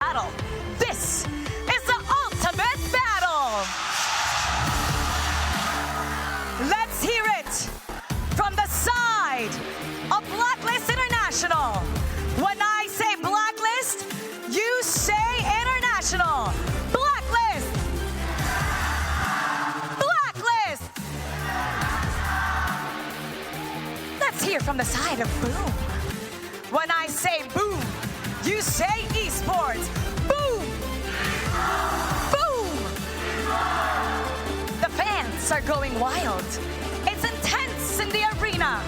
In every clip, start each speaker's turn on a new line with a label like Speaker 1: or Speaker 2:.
Speaker 1: battle. This is the ultimate battle. Let's hear it from the side of Blacklist International. When I say Blacklist, you say International. Blacklist! Blacklist! Let's hear from the side of Boom. When I say Boom, you say esports. Boom! Boom! The fans are going wild. It's intense in the arena.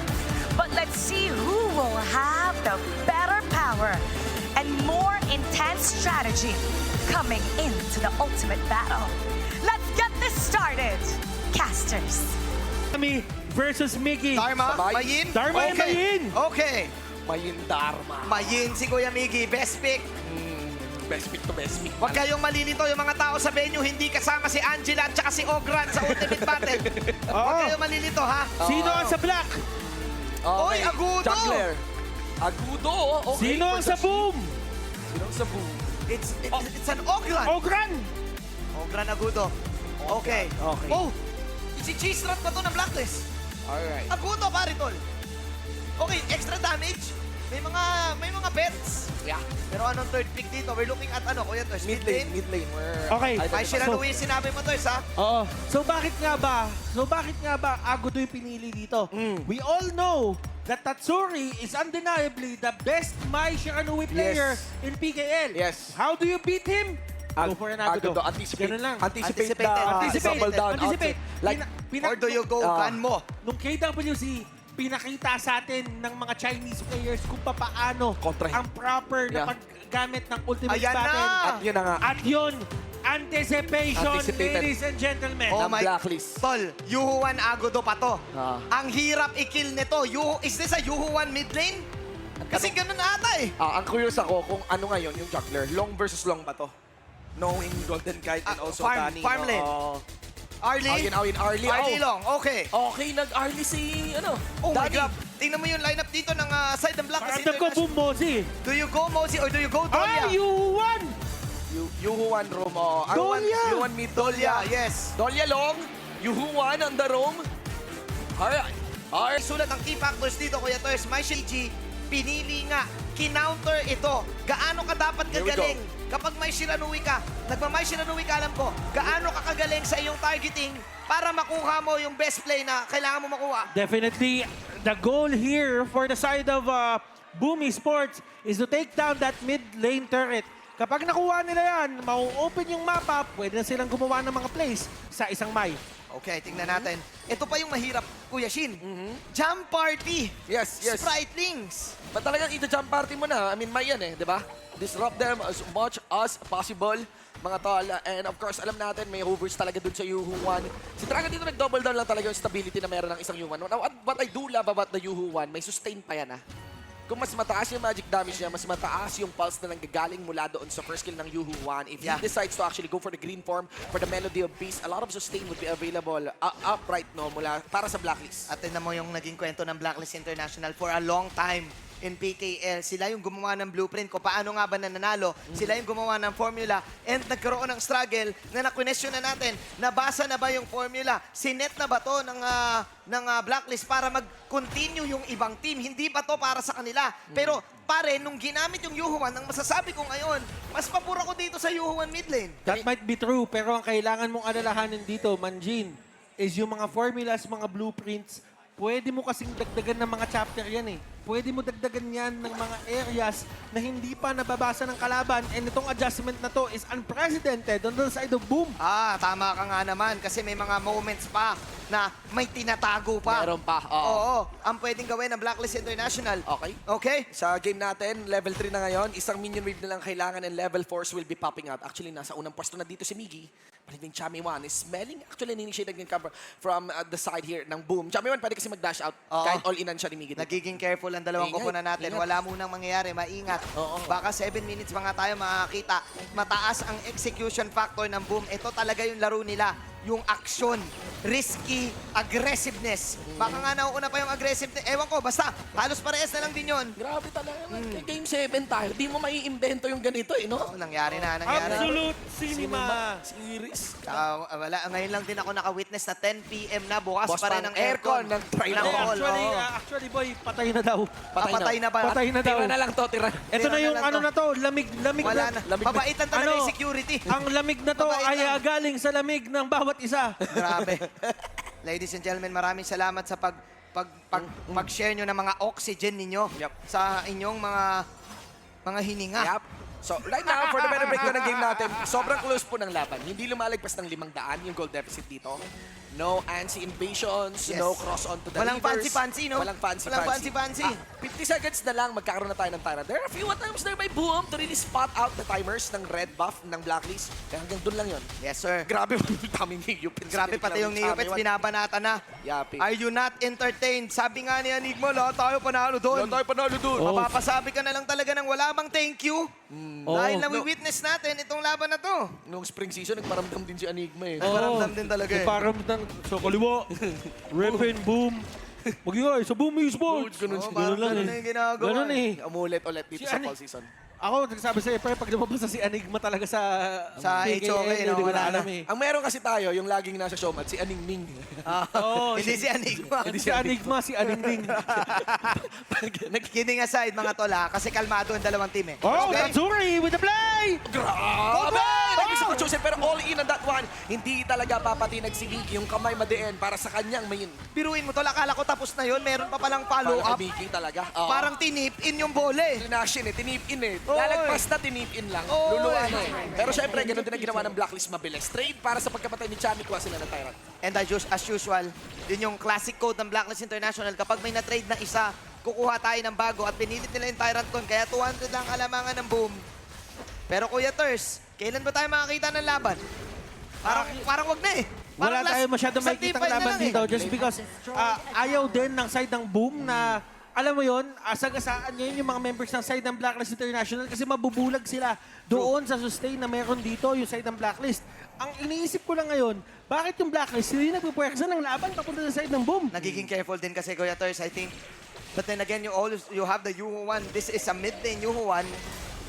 Speaker 1: But let's see who will have the better power and more intense strategy coming into the ultimate battle. Let's get this started, casters.
Speaker 2: Kami versus Miggy.
Speaker 3: Dharma,
Speaker 4: Sabay.
Speaker 3: Mayin?
Speaker 2: Dharma and
Speaker 3: Okay.
Speaker 2: Mayin.
Speaker 3: Okay.
Speaker 4: Mayin Dharma.
Speaker 3: Mayin si Kuya Miggy, best pick.
Speaker 4: Best pick to best pick.
Speaker 3: Huwag kayong malilito yung mga tao sa venue, hindi kasama si Angela at saka si Ogran sa Ultimate Battle. Huwag
Speaker 2: Oo.
Speaker 3: kayong malilito, ha?
Speaker 2: Sino ang sa black?
Speaker 3: Oy, Agudo!
Speaker 4: Juggler. Agudo. Okay.
Speaker 2: Sino ang sa boom?
Speaker 4: Sino ang sa boom?
Speaker 3: It's an Ogran.
Speaker 2: Ogran.
Speaker 3: Ogran Agudo. Okay.
Speaker 2: Okay.
Speaker 3: Oh, si Cheese-Rat na to ng Blacklist.
Speaker 4: Alright.
Speaker 3: Agudo, pare tol. Okay, extra damage. May mga pets.
Speaker 4: Yeah.
Speaker 3: Pero anong third pick dito? We're looking at ano, Kuya Toys?
Speaker 4: Mid lane. Mid lane.
Speaker 2: Okay.
Speaker 3: Ay, Shiranoe, sinabi mo, Toys, ha?
Speaker 2: Oo. So bakit nga ba Agudo yung pinili dito? We all know that Tatsuri is undeniably the best Mai Shiranui player
Speaker 4: Yes.
Speaker 2: in PKL.
Speaker 4: Yes.
Speaker 2: How do you beat him? Go for an Agudo.
Speaker 4: Anticipate.
Speaker 2: Ganun lang.
Speaker 4: Anticipate the
Speaker 3: Anticipate.
Speaker 4: double down.
Speaker 2: Anticipate.
Speaker 4: Like,
Speaker 3: Or do you go gun mo?
Speaker 2: Nung KWC, pinakita sa atin ng mga Chinese players kung paano
Speaker 4: Kontrahin.
Speaker 2: ang proper na
Speaker 4: Yeah.
Speaker 2: paggamit ng ultimate
Speaker 3: Ayan na!
Speaker 2: battle.
Speaker 4: at yun na nga.
Speaker 2: At yun, anticipation,
Speaker 4: Anticipated.
Speaker 2: ladies and gentlemen.
Speaker 3: Oh
Speaker 4: Ng
Speaker 3: my...
Speaker 4: Blacklist.
Speaker 3: Tol, Yuhuan Agudo pa to.
Speaker 4: Ah.
Speaker 3: Ang hirap i-kill nito. Is this a Yuhuan mid lane? Kasi ganun ata eh.
Speaker 4: Ang curious ako kung ano ngayon yung juggler. Long versus long ba to? Knowing Golden Kite and also Danny.
Speaker 3: farm lane. Arlie?
Speaker 4: Arlie.
Speaker 3: Arlie long, okay.
Speaker 4: Okay, nag-Arlie si,
Speaker 3: Oh my
Speaker 4: Danny.
Speaker 3: God. Tingnan mo yung lineup dito ng side ng Blacklist
Speaker 2: Paramdam ko boom Mozi.
Speaker 3: Do you go Mozi or do you go Dolia?
Speaker 2: Ay, you won!
Speaker 4: Yuhuan Romo.
Speaker 2: Dolia!
Speaker 4: Yuhuan mid.
Speaker 3: Dolia, yes.
Speaker 4: Dolia long. Yuhuan on the roam. Alright. Alright.
Speaker 3: Sulat ang key factors dito, Kuya Toys. May Shiji, pinili nga, kinounter ito. Gaano ka dapat
Speaker 4: Here we
Speaker 3: kagaling? Kapag may Shiranui ka, nagmamay Shiranui ka, alam ko, gaano ka kagaling sa iyong targeting para makuha mo yung best play na kailangan mo makuha?
Speaker 2: Definitely, the goal here for the side of Boom Esports is to take down that mid lane turret. Kapag nakuha nila yan, mau-open yung mapa, pwede na silang gumawa ng mga plays sa isang Mai.
Speaker 3: Okay, tingnan natin. Ito pa yung mahirap, Kuya Shin. Jump party.
Speaker 4: Yes, yes.
Speaker 3: Spritlings.
Speaker 4: Ba't talagang ito-jump party mo na? I mean, may yan di ba? Disrupt them as much as possible, mga tol. And of course, alam natin, may hovers talaga dun sa Yuhuan. Si Dragon dito nag-double down lang talaga yung stability na meron ng isang Yuhuan. Now, what I do love about the Yuhuan, may sustain pa yan, Kung mas mataas yung magic damage niya, mas mataas yung pulse na nanggagaling mula doon sa first kill ng Yuhuan. If he decides to actually go for the green form, for the Melody of Beast, a lot of sustain would be available upright mula para sa Blacklist.
Speaker 3: At tingnan mo yung naging kwento ng Blacklist International for a long time in PKL. Sila yung gumawa ng blueprint ko paano nga ba nananalo. Sila yung gumawa ng formula and nagkaroon ng struggle na na-question na natin. Nabasa na ba yung formula? Sinet na ba to ng Blacklist para mag-continue yung ibang team? Hindi ba to para sa kanila? Pero pare, nung ginamit yung Yuhuan, ang masasabi ko ngayon, mas papura ko dito sa Yuhuan mid lane.
Speaker 2: That might be true, pero ang kailangan mong alalahanin dito, Manjin, is yung mga formulas, mga blueprints, pwede mo kasing dagdagan ng mga chapter yan Pwede mo dagdagan yan ng mga areas na hindi pa nababasa ng kalaban. And itong adjustment na to is unprecedented on the side of Boom.
Speaker 3: Tama ka nga naman kasi may mga moments pa na may tinatago pa.
Speaker 4: Meron pa,
Speaker 3: Oo. Ang pwedeng gawin ng Blacklist International.
Speaker 4: Okay.
Speaker 3: Okay?
Speaker 4: Sa game natin, level 3 na ngayon, isang minion wave na lang kailangan and level 4s will be popping out. Actually, nasa unang pwesto na dito si Miggy. Palibing Chami1 is smelling actually an-initiate ng cover from the side here ng Boom. Chami1 pwede kasi mag-dash out kahit all-inan siya ni Miggy.
Speaker 3: Nagiging careful ang dalawang
Speaker 4: Ingat,
Speaker 3: koponan natin.
Speaker 4: ingat.
Speaker 3: Wala munang mangyayari. Maingat. Baka 7 minutes mga tayo makakita. Mataas ang execution factor ng Boom. Ito talaga yung laro nila. Yung aksyon. risky aggressiveness. Baka nga nauuna pa yung aggressiveness. Ewan ko, basta halos parehas na lang din yun.
Speaker 4: Grabe talaga. Game 7 tayo. Di mo maiimbento yung ganito eh, no?
Speaker 3: Oh, nangyari na, nangyari.
Speaker 2: Absolute cinema.
Speaker 4: Series.
Speaker 3: Wala, ngayon lang din ako naka-witness na 10 p.m. na bukas
Speaker 4: Boss
Speaker 3: pa rin
Speaker 4: pang
Speaker 3: ang aircon.
Speaker 4: ng try
Speaker 3: Ng
Speaker 4: na.
Speaker 3: hall, oo.
Speaker 2: Actually, boy, patay na daw.
Speaker 3: Papatay na ba?
Speaker 2: Patay na daw.
Speaker 4: Tira na lang to, tira.
Speaker 2: Ito na
Speaker 3: Tira
Speaker 2: yung
Speaker 3: na lang
Speaker 2: ano
Speaker 3: to.
Speaker 2: na to, lamig
Speaker 3: Wala na.
Speaker 4: Lamig na.
Speaker 3: Mabait lang talaga
Speaker 2: Ano?
Speaker 3: yung security.
Speaker 2: Ang lamig na to
Speaker 3: Mabait
Speaker 2: ay
Speaker 3: lang.
Speaker 2: galing sa lamig ng bawat isa.
Speaker 3: Grabe. Ladies and gentlemen, maraming salamat sa pag-share nyo ng mga oxygen ninyo
Speaker 4: Yep.
Speaker 3: sa inyong mga hininga.
Speaker 4: Yup. So, right now, for the better breakdown ng game natin, sobrang close po ng laban. Hindi lumalagpas ng 500 yung goal deficit dito. No anti invasions,
Speaker 3: Yes.
Speaker 4: no cross on to the
Speaker 3: Walang
Speaker 4: rivers.
Speaker 3: fancy-fancy, no?
Speaker 4: Walang fancy-fancy.
Speaker 3: Walang fancy-fancy.
Speaker 4: 50 seconds na lang, magkakaroon na tayo ng Tyrant. There are a few attempts there by Boom to really spot out the timers ng red buff, ng blacklist. Kaya hanggang dun lang yun.
Speaker 3: Yes, sir.
Speaker 4: Grabe, daming Neopets.
Speaker 3: Grabe, pati yung Neopets, binabanata na.
Speaker 4: Yapi.
Speaker 3: Are you not entertained? Sabi nga ni Enigma, lahat tayo panalo doon.
Speaker 4: Wala tayo panalo dun.
Speaker 2: Oh.
Speaker 3: Mapapasabi ka na lang talaga ng wala bang thank you. Dahil
Speaker 2: Oo.
Speaker 3: na-witness natin itong laban na to.
Speaker 4: Nung spring season, nagparamdam din si Enigma eh.
Speaker 3: Paramdam din talaga eh.
Speaker 2: Parang sa kaliwa. Rep and boom. Mag-ingay sa Boom Esports.
Speaker 4: Ganun,
Speaker 3: Oo, parang
Speaker 2: lang
Speaker 3: ganun na yung ginagawa.
Speaker 2: Ganun eh.
Speaker 4: Umulit ulit dito
Speaker 2: Si
Speaker 4: sa
Speaker 2: Ani-
Speaker 4: fall season.
Speaker 2: Ako, nagsabi sa'yo, pre, pag lumabas na si Enigma talaga sa
Speaker 3: HOK, no,
Speaker 2: hindi ko
Speaker 3: wala
Speaker 2: na alam
Speaker 3: na.
Speaker 2: eh.
Speaker 4: Ang meron kasi tayo, yung laging nasa showmat, si Aningning.
Speaker 2: Oo,
Speaker 3: Hindi si Enigma.
Speaker 2: Hindi si Enigma, si Aningning.
Speaker 3: Kidding aside, mga tola, kasi kalmado ang dalawang team eh.
Speaker 2: Oh,
Speaker 3: Okay?
Speaker 2: Tatsuri with the play!
Speaker 4: Grabe! Nag-isa ko Joseph, pero all in on that one. Hindi talaga papatinag si Vicky yung kamay madiin para sa kanyang main.
Speaker 3: Biruin mo, tol, akala ko tapos na yun. Meron pa palang
Speaker 4: Parang
Speaker 3: follow-up.
Speaker 4: kay Vicky talaga. Oo.
Speaker 3: Parang tinip in yung bola eh.
Speaker 4: Tinashin eh, tinip-in eh.
Speaker 3: Oy.
Speaker 4: Lalagpas na tinip-in lang.
Speaker 3: Oy.
Speaker 4: Luluwa na eh. Pero syempre, ganun din ang ginawa ng Blacklist mabilis. Trade para sa pagkamatay ni Chami, kuha sila ng Tyrant.
Speaker 3: And as usual, yun yung classic code ng Blacklist International. Kapag may na-trade na isa, kukuha tayo ng bago at pinilit nila yung Tyrant Con. Kaya 200 lang alamangan ng Boom. Pero Kuya Ters, kailan ba tayo makakita ng laban? Parang wag na eh.
Speaker 2: Wala
Speaker 3: Parang
Speaker 2: tayo masyadong
Speaker 3: isang
Speaker 2: makikita
Speaker 3: T5 na
Speaker 2: laban
Speaker 3: lang eh.
Speaker 2: dito just because ayaw din ng side ng Boom na alam mo yon, asagasaan ngayon yung mga members ng side ng Blacklist International kasi mabubulag sila doon sa sustain na meron dito, yung side ng Blacklist. Ang iniisip ko lang ngayon, bakit yung Blacklist hindi nagpupuwersa ng laban papunta sa side ng Boom?
Speaker 3: Nagiging careful din kasi Kuya Ters, I think. But then again, you have the Yuho 1. This is a mid-lane Yuho 1.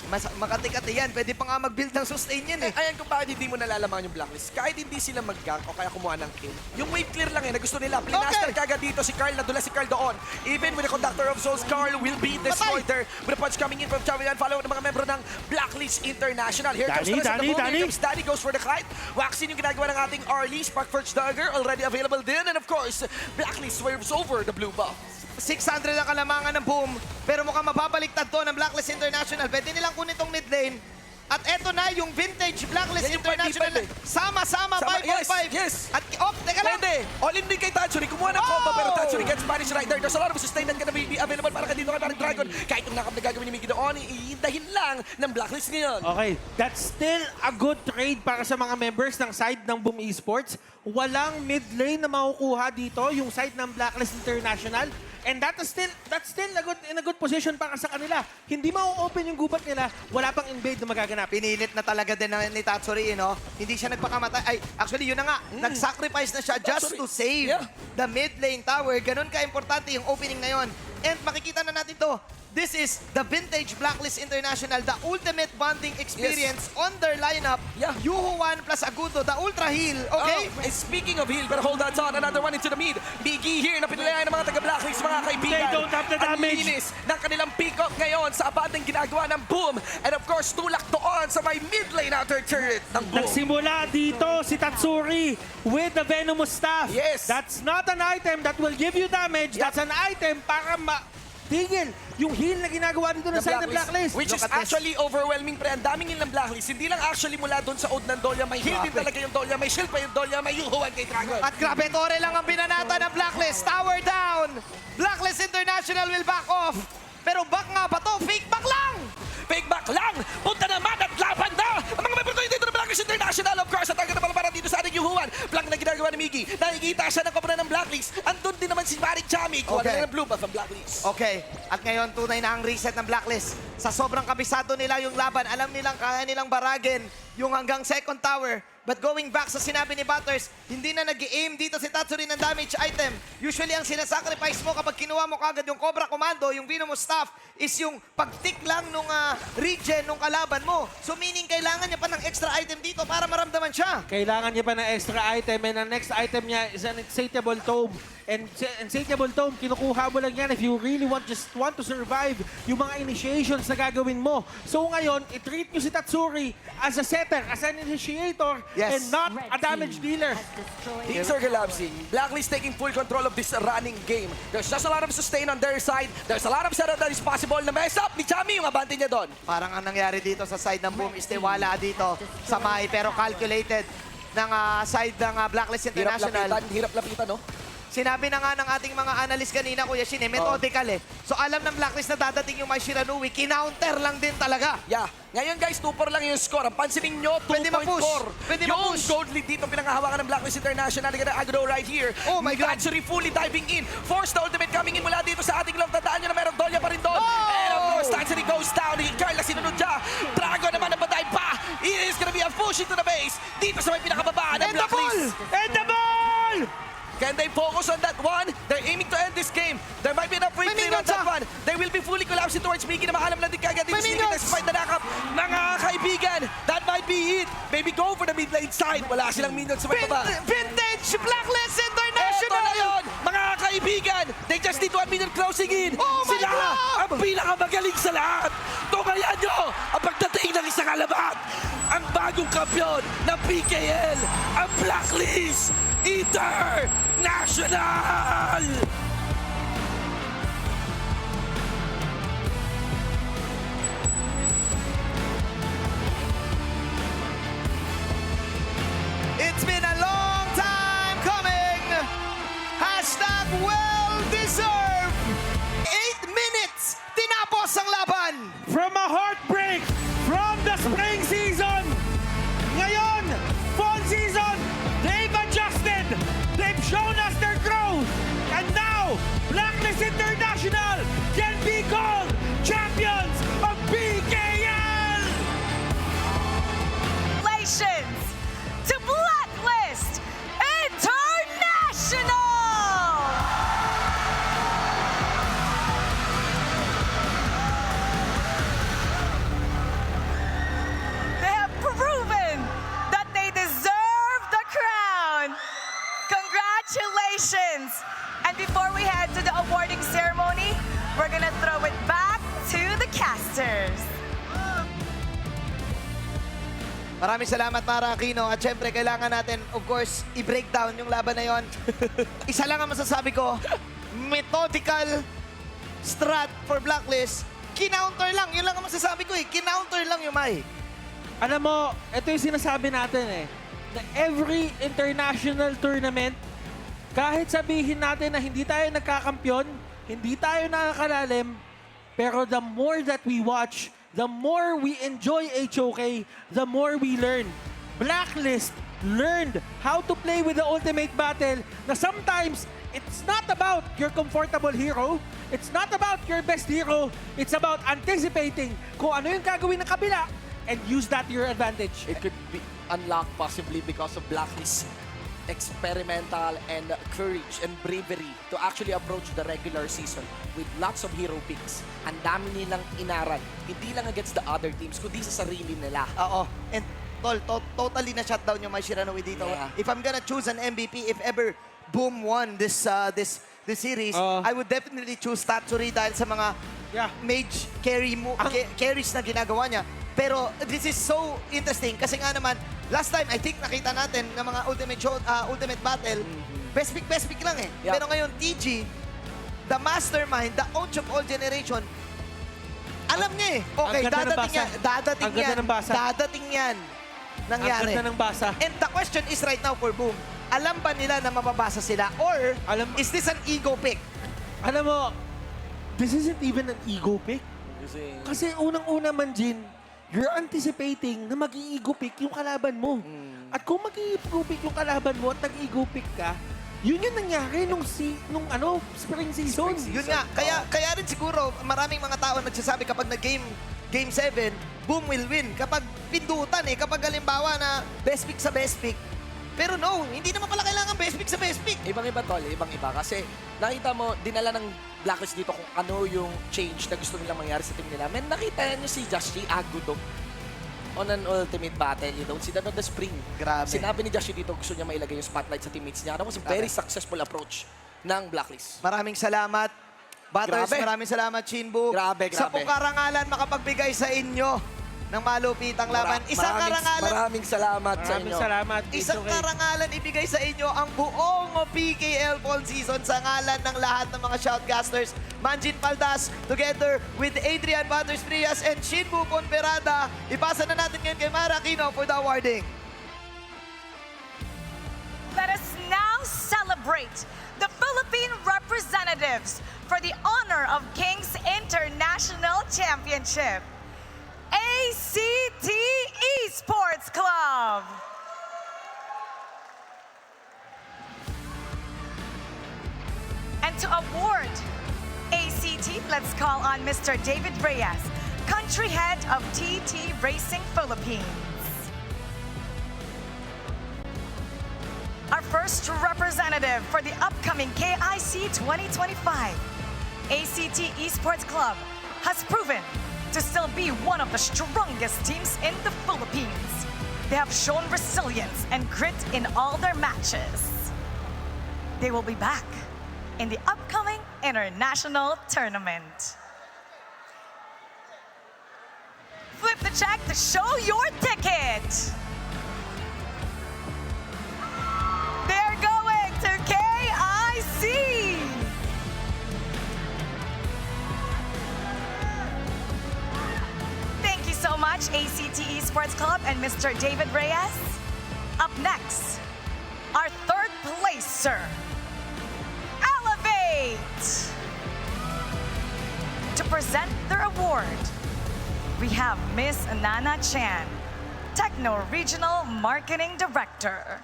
Speaker 3: Makati-kati yan. Pwede pa nga mag-build ng sustain yan eh.
Speaker 4: Ayan kung bakit hindi mo nalalaman yung Blacklist. Kahit hindi sila mag-gank o kaya kumuha ng kill. Yung wave clear lang eh, na gusto nila. Plinaster kagad dito si Carl, nadula si Carl doon. Even with the Conductor of Souls, Carl will be destroyed there. With a punch coming in from Chavian, follow ng mga membro ng Blacklist International. Here comes the rest of the move. Here comes Danny, goes for the kite. Waxing yung ginagawa ng ating Arlie. Spark Forge Dagger, already available din. And of course, Blacklist swerves over the blue buff.
Speaker 3: 600 ang kalamangan ng Boom. Pero mukhang mababaliktad to ng Blacklist International. Pwede nilang kunin itong mid lane. At eto na yung vintage Blacklist
Speaker 4: Yan yung
Speaker 3: International.
Speaker 4: 5v5 eh.
Speaker 3: Sama-sama, 5-on-5.
Speaker 4: Yes.
Speaker 3: At, teka lang.
Speaker 4: Pwede. All in din kay Tatsuri. Kumuha ng combo,
Speaker 3: Oh!
Speaker 4: pero Tatsuri gets Spanish Rider. There's a lot of sustain that gonna be available para dito kay Parang Dragon. Kahit yung nakap na gagawin ni Miggy doon, iindahin lang ng Blacklist ngayon.
Speaker 2: Okay, that's still a good trade para sa mga members ng side ng Boom Esports. Walang mid lane na makukuha dito, yung side ng Blacklist International. And that's still in a good position para sa kanila. Hindi ma-open yung gubat nila, wala pang invade na magaganap.
Speaker 3: Pinilit na talaga din ni Tatsuri, no? Hindi siya nagpakamatay. Ay, actually, yun na nga. Nag-sacrifice na siya just to save the mid lane tower. Ganun ka-importante yung opening na yun. And makikita na natin to. This is the vintage Blacklist International, the ultimate bonding experience on their lineup.
Speaker 4: Yeah.
Speaker 3: Yuho 1 plus Agudo, the ultra heal. Okay?
Speaker 4: Oh, speaking of heal, pero hold on, son, another one into the mid. Miggy here na pinalayan ng mga taga-Blacklist, mga kaibigan.
Speaker 2: They don't have the damage.
Speaker 4: Ang linis ng kanilang pick-up ngayon sa abandang ginagawa ng Boom. And of course, tulak doon sa may mid lane outer turret ng Boom.
Speaker 2: Nagsimula dito si Tatsuri with the Venomous Staff.
Speaker 4: Yes.
Speaker 2: That's not an item that will give you damage.
Speaker 4: Yep.
Speaker 2: That's an item para tigil yung heal na ginagawa dito ng side ng Blacklist.
Speaker 4: Which is
Speaker 3: Look at this.
Speaker 4: actually overwhelming, pre. Ang daming heal ng Blacklist. Hindi lang actually mula doon sa old ng Dolya. May heal din
Speaker 3: Grabe.
Speaker 4: talaga yung Dolya. May shield pa yung Dolya. May yuhuan kay Dragon.
Speaker 3: At grabe, Torre lang ang binanata ng Blacklist. Tower down. Blacklist International will back off. Pero back nga ba to? Fake back lang!
Speaker 4: Fake back lang! Punta naman at laban na! Ang mga member dito ng Blacklist International, of course, at agad na para dito sa ating yuhuan. Flank na ginagawa ni Miggy. Nakikita siya ng kopra ng Blacklist. Andun din naman si Marik Chami. Kuha
Speaker 3: Okay.
Speaker 4: na ng blue buff ang Blacklist.
Speaker 3: Okay, at ngayon tunay na ang reset ng Blacklist. Sa sobrang kabisado nila yung laban, alam nilang kaya nilang baragin yung hanggang second tower. But going back sa sinabi ni Butters, hindi na nag-aim dito si Tatsuri ng damage item. Usually, ang sinasacrifice mo kapag kinuha mo kagad yung Cobra Commando, yung Venomous Staff, is yung pag-tick lang nung regen nung kalaban mo. So meaning, kailangan niya pa ng extra item dito para maramdaman siya.
Speaker 2: Kailangan niya pa ng extra item and ang next item niya is an Insatiable Tome. And Insatiable Tome, kinukuha mo lang yan if you really want to survive yung mga initiations na gagawin mo. So ngayon, i-treat nyo si Tatsuri as a setter, as an initiator,
Speaker 3: Yes.
Speaker 2: and not a damage dealer.
Speaker 4: Team Sir collapsing. Blacklist taking full control of this running game. There's just a lot of sustain on their side. There's a lot of setup that is possible na mess up ni Chami yung abante niya doon.
Speaker 3: Parang ang nangyari dito sa side ng Boom is wala dito sa Mai, pero calculated ng side ng Blacklist International.
Speaker 4: Hirap lapitan, no?
Speaker 3: Sinabi na nga ng ating mga analyst kanina, Kuya Shin, methodical So alam ng Blacklist na dadating yung Mai Shiranui, kinounter lang din talaga.
Speaker 4: Yeah. Ngayon guys, 2-4 lang yung score. Ang pansinin nyo, 2.4.
Speaker 3: Pwede ma-push. Pwede
Speaker 4: yung
Speaker 3: ma-push.
Speaker 4: gold lead dito pinangahawakan ng Blacklist International. Agro right here.
Speaker 3: Oh my God.
Speaker 4: Tatsuri fully diving in. Force the ultimate coming in mula dito sa ating long. Tandaan nyo na meron Dolya pa rin doon.
Speaker 3: Oh!
Speaker 4: And of course, Tatsuri goes down. Carla sinunod siya. Dragon naman ang patay pa. It is gonna be a push into the base. Dito sa may pinakababa ng
Speaker 3: And the
Speaker 4: Blacklist.
Speaker 2: And the ball!
Speaker 4: Can they focus on that one? They're aiming to end this game. There might be enough free
Speaker 3: May
Speaker 4: clear on
Speaker 3: minions
Speaker 4: that one. They will be fully collapsing towards Miggy na maalam na din kagad.
Speaker 3: May minions!
Speaker 4: Despite the knockup. Mga kaibigan, that might be it. Maybe go for the mid lane side. Wala silang minions sa may baba.
Speaker 3: Vintage Blacklist
Speaker 4: Eto
Speaker 3: International!
Speaker 4: na yun, mga kaibigan. They just need 1 minute closing in.
Speaker 3: Oh my
Speaker 4: Sila
Speaker 3: God!
Speaker 4: ang pinakamagaling sa lahat. Tumayan nyo ang pagdating ng isang alamat. Ang bagong kampiyon ng PKL, ang Blacklist International!
Speaker 3: It's been a long time coming. Hashtag well-deserved. 8 minutes. Tinapos ang laban.
Speaker 2: From a heartbreak from the spring season. Ngayon, fall season, they've adjusted. They've shown us their growth. And now, Blacklist International can be called champions of PKL!
Speaker 1: Congratulations to Blacklist International! They have proven that they deserve the crown. Congratulations! And before we head to the awarding ceremony, we're gonna throw it back to the casters.
Speaker 3: Maraming salamat, Mara Aquino. At syempre, kailangan natin, of course, i-breakdown yung laban na yon. Isa lang ang masasabi ko, methodical strat for Blacklist. Kinounter lang. Yun lang ang masasabi ko eh. Kinounter lang yung Mai.
Speaker 2: Alam mo, ito yung sinasabi natin na every international tournament, kahit sabihin natin na hindi tayo nagkakampyon, hindi tayo nakakalalim, pero the more that we watch, the more we enjoy HOK, the more we learn. Blacklist learned how to play with the ultimate battle na sometimes it's not about your comfortable hero, it's not about your best hero, it's about anticipating kung ano yung gagawin ng kabila and use that to your advantage.
Speaker 4: It could be unlocked possibly because of Blacklist's experimental and courage and bravery to actually approach the regular season with lots of hero picks. Ang dami nilang inaral, hindi lang against the other teams, kundi sa sarili nila.
Speaker 3: Oo. And totally na shutdown yung Mai Shiranui dito.
Speaker 4: Yeah.
Speaker 3: If I'm gonna choose an MVP, if ever Boom won this series, I would definitely choose Tatsuri dahil sa mga mage carries na ginagawa niya. Pero this is so interesting kasi nga naman, last time, I think nakita natin ng mga ultimate battle, best pick lang eh.
Speaker 4: Yeah.
Speaker 3: Pero ngayon, TG, the mastermind, the Ouch of all generation, alam niya eh. Okay,
Speaker 2: Ang ganda ng
Speaker 3: dadating
Speaker 2: basa.
Speaker 3: yan. Dadating
Speaker 2: Ang ganda
Speaker 3: yan.
Speaker 2: ng basa.
Speaker 3: Dadating yan. Nangyari.
Speaker 2: Ang ganda ng basa.
Speaker 3: And the question is right now for Boom, alam ba nila na mababasa sila? Or is this an ego pick?
Speaker 2: Alam mo, this isn't even an ego pick. Kasi unang-una man, Jin, you're anticipating na mag-i-ego pick yung kalaban mo. At kung mag-i-ego pick yung kalaban mo at nag-ego pick ka, yun yung nangyari nung spring season.
Speaker 3: Yun nga, kaya rin siguro maraming mga tao nagsasabi kapag nag-game Game 7, Boom will win. Kapag pindutan kapag halimbawa na best pick sa best pick. Pero no, hindi naman pala kailangan best pick sa best pick.
Speaker 4: Ibang-iba, tol. Ibang-iba. Kasi nakita mo, dinala ng Blacklist dito kung ano yung change na gusto nilang mangyari sa team nila. Men, nakita nyo si Josh G. Agudo on an ultimate battle. You don't see that on the spring.
Speaker 3: Grabe.
Speaker 4: Sinabi ni Josh G dito, gusto niya mailagay yung spotlight sa teammates niya. That was a very successful approach ng Blacklist.
Speaker 3: Maraming salamat. Butters,
Speaker 4: Grabe.
Speaker 3: maraming salamat, Chinbu.
Speaker 4: Grabe,
Speaker 3: Sa
Speaker 4: grabe.
Speaker 3: pukarangalan makapagbigay sa inyo ng malupitang laban. Isang karangalan.
Speaker 4: Maraming salamat sa
Speaker 2: Maraming
Speaker 4: inyo.
Speaker 2: salamat.
Speaker 3: Isang
Speaker 2: It's okay.
Speaker 3: karangalan ibigay sa inyo ang buong PKL Fall Season sa ngalan ng lahat ng mga shoutcasters. Manjin Paldas together with Adrian Butters Frias and Shinbu Ponferrada. Ipasa na natin ngayon kay Mara Aquino for the awarding.
Speaker 1: Let us now celebrate the Philippine representatives for the honor of King's International Championship. ACT Esports Club. And to award ACT, let's call on Mr. David Reyes, country head of TT Racing Philippines. Our first representative for the upcoming KIC 2025, ACT Esports Club has proven to still be one of the strongest teams in the Philippines. They have shown resilience and grit in all their matches. They will be back in the upcoming international tournament. Flip the check to show your ticket. They're going to KIC. Thank you so much, ACT Esports Club and Mr. David Reyes. Up next, our third placer, Elevate. To present their award, we have Miss Nana Chan, Techno Regional Marketing Director.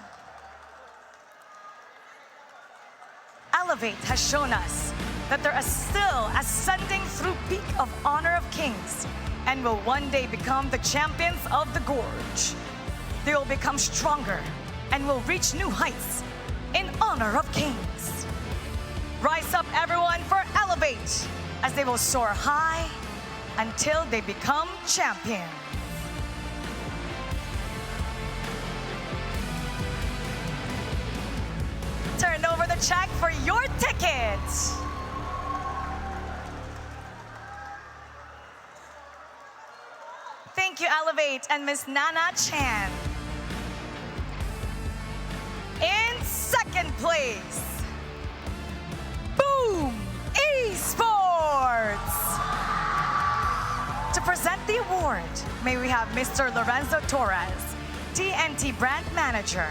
Speaker 1: Elevate has shown us that there is still ascending through peak of Honor of Kings and will one day become the champions of the Gorge. They will become stronger and will reach new heights in Honor of Kings. Rise up, everyone, for Elevate as they will soar high until they become champions. Turn over the check for your tickets. Thank you, Elevate and Miss Nana Chan. In second place, Boom Esports. To present the award, may we have Mr. Lorenzo Torres, TNT Brand Manager.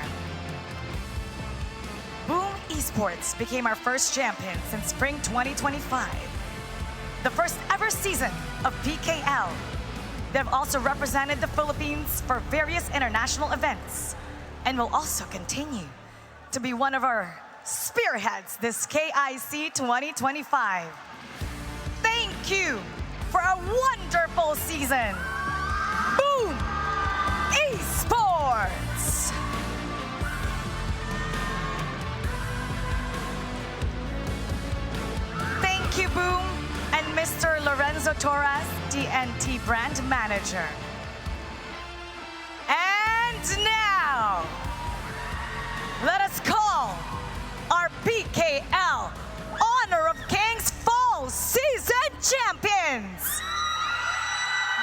Speaker 1: Boom Esports became our first champion since spring 2025, the first ever season of PKL. They have also represented the Philippines for various international events and will also continue to be one of our spearheads this KIC 2025. Thank you for a wonderful season. Boom Esports! Thank you, Boom, and Mr. Lorenzo Torres, DNT Brand Manager. And now, let us call our PKL Honor of Kings Fall Season Champions,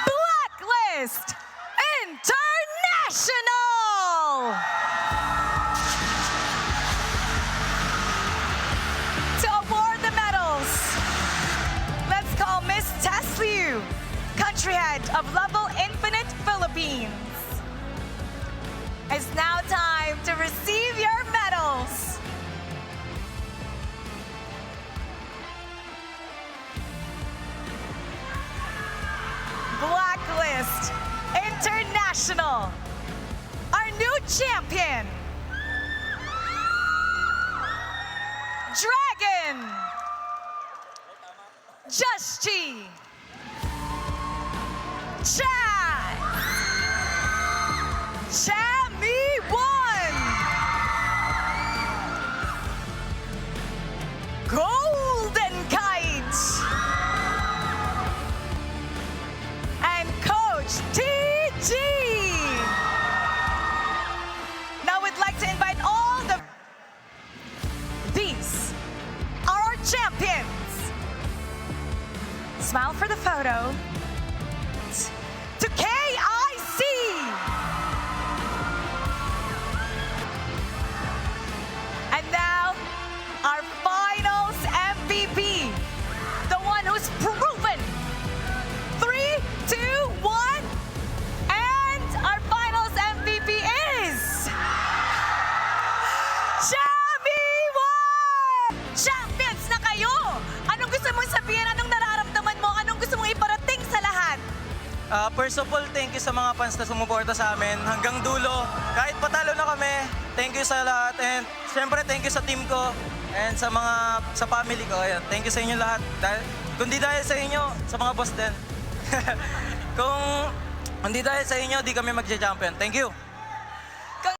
Speaker 1: Blacklist International! To award the medals, let's call Miss Tess Liu, country head of Level Infinite Philippines. It's now time to receive your medals. Blacklist International, our new champion, Dragon Just G. Chad! Chammy won! Golden Kite! And Coach TG! Now we'd like to invite all the... These are our champions! Smile for the photo. To KIC! And now, our finals MVP. The one who's proven. 3, 2, 1. And our finals MVP is... Chammy won! Champions na kayo! Anong gusto mong sabihin? Anong nararamdaman mo? Anong gusto mong iparating sa lahat?
Speaker 5: First of all, thank you sa mga fans na sumuporta sa amin hanggang dulo. Kahit patalo na kami, thank you sa lahat. And syempre, thank you sa team ko and sa family ko. Ayan, thank you sa inyo lahat. Kung di dahil sa inyo, sa mga boss din. Kung hindi dahil sa inyo, di kami magja-champion. Thank you.